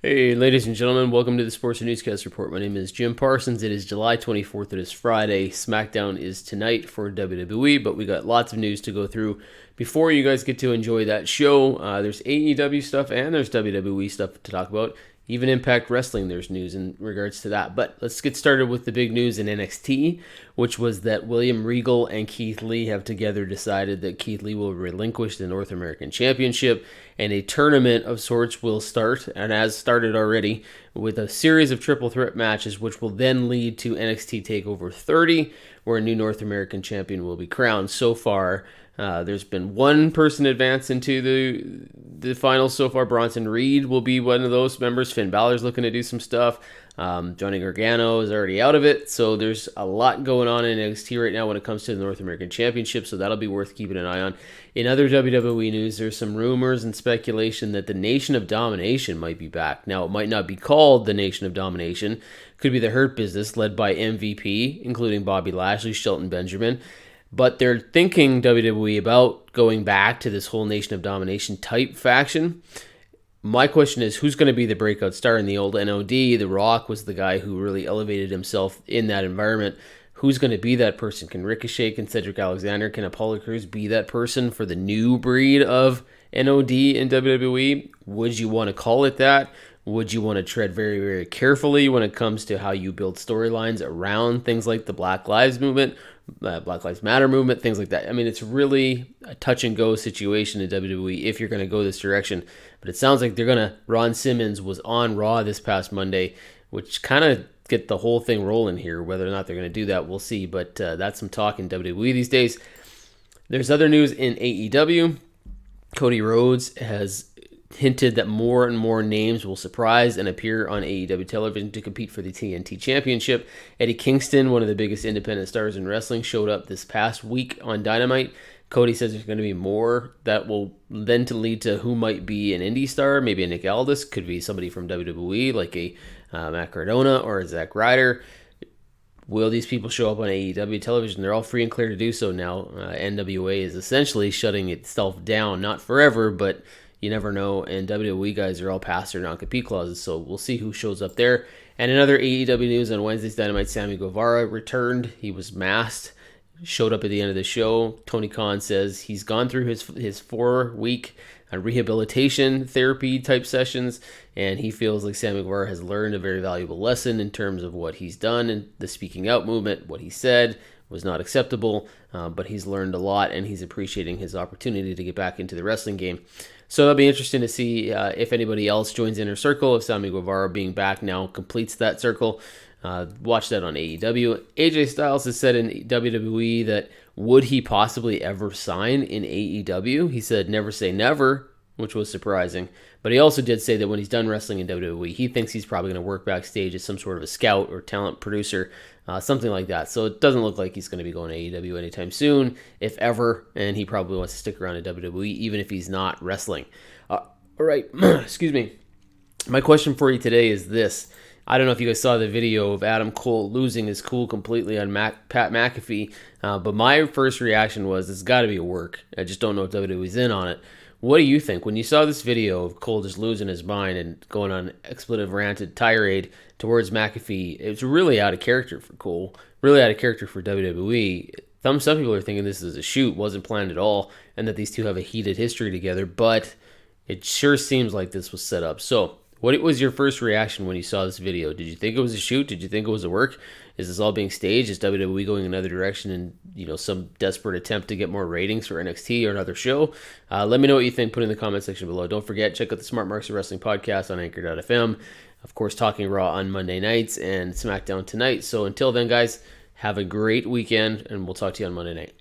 Hey, ladies and gentlemen, welcome to the Sports and Newscast Report. My name is Jim Parsons. It is July 24th. It is Friday. SmackDown is tonight for WWE, but we got lots of news to go through before you guys get to enjoy that show. There's AEW stuff and there's WWE stuff to talk about. Even Impact Wrestling, there's news in regards to that. But let's get started with the big news in NXT, which was that William Regal and Keith Lee have together decided that Keith Lee will relinquish the North American Championship, and a tournament of sorts will start, and has started already, with a series of triple threat matches, which will then lead to NXT TakeOver 30, where a new North American champion will be crowned. So far, there's been one person advance into the finals so far. Bronson Reed will be one of those members. Finn Balor's looking to do some stuff. Johnny Gargano is already out of it. So there's a lot going on in NXT right now when it comes to the North American Championship. So that'll be worth keeping an eye on. In other WWE news, there's some rumors and speculation that the Nation of Domination might be back. Now, it might not be called the Nation of Domination. Could be the Hurt Business, led by MVP, including Bobby Lashley, Shelton Benjamin. But they're thinking, WWE, about going back to this whole Nation of Domination type faction. My question is, who's going to be the breakout star in the old NOD? The Rock was the guy who really elevated himself in that environment. Who's going to be that person? Can Ricochet, can Cedric Alexander, can Apollo Crews be that person for the new breed of NOD in WWE? Would you want to call it that? Would you want to tread very, very carefully when it comes to how you build storylines around things like the Black Lives Movement, Black Lives Matter movement, things like that? I mean, it's really a touch and go situation in WWE if you're going to go this direction. But it sounds like they're going to. Ron Simmons was on Raw this past Monday, which kind of get the whole thing rolling here. Whether or not they're going to do that, we'll see. But that's some talk in WWE these days. There's other news in AEW. Cody Rhodes has hinted that more and more names will surprise and appear on AEW television to compete for the TNT Championship. Eddie Kingston, one of the biggest independent stars in wrestling, showed up this past week on Dynamite. Cody says there's going to be more that will then to lead to who might be an indie star. Maybe a Nick Aldis, could be somebody from WWE like a Matt Cardona or a Zack Ryder. Will these people show up on AEW television? They're all free and clear to do so now. NWA is essentially shutting itself down, not forever, but you never know, and WWE guys are all past their non-compete clauses, so we'll see who shows up there. And in other AEW news, on Wednesday's Dynamite, Sammy Guevara returned. He was masked, showed up at the end of the show. Tony Khan says he's gone through his 4-week rehabilitation therapy type sessions, and he feels like Sammy Guevara has learned a very valuable lesson in terms of what he's done in the speaking out movement. What he said was not acceptable, but he's learned a lot, and he's appreciating his opportunity to get back into the wrestling game. So that'll be interesting to see if anybody else joins Inner Circle, if Sammy Guevara being back now completes that circle. Watch that on AEW. AJ Styles has said in WWE that would he possibly ever sign in AEW? He said never say never, which was surprising. But he also did say that when he's done wrestling in WWE, he thinks he's probably going to work backstage as some sort of a scout or talent producer, something like that. So it doesn't look like he's going to be going to AEW anytime soon, if ever, and he probably wants to stick around in WWE, even if he's not wrestling. All right, excuse me. My question for you today is this. I don't know if you guys saw the video of Adam Cole losing his cool completely on Pat McAfee, but my first reaction was, it's got to be a work. I just don't know if WWE's in on it. What do you think? When you saw this video of Cole just losing his mind and going on expletive ranted tirade towards McAfee, it was really out of character for Cole, really out of character for WWE. Some people are thinking this is a shoot, wasn't planned at all, and that these two have a heated history together, but it sure seems like this was set up. So, what was your first reaction when you saw this video? Did you think it was a shoot? Did you think it was a work? Is this all being staged? Is WWE going another direction in some desperate attempt to get more ratings for NXT or another show? Let me know what you think. Put it in the comment section below. Don't forget, check out the Smart Marks of Wrestling podcast on Anchor.fm. Of course, Talking Raw on Monday nights and SmackDown tonight. So until then, guys, have a great weekend, and we'll talk to you on Monday night.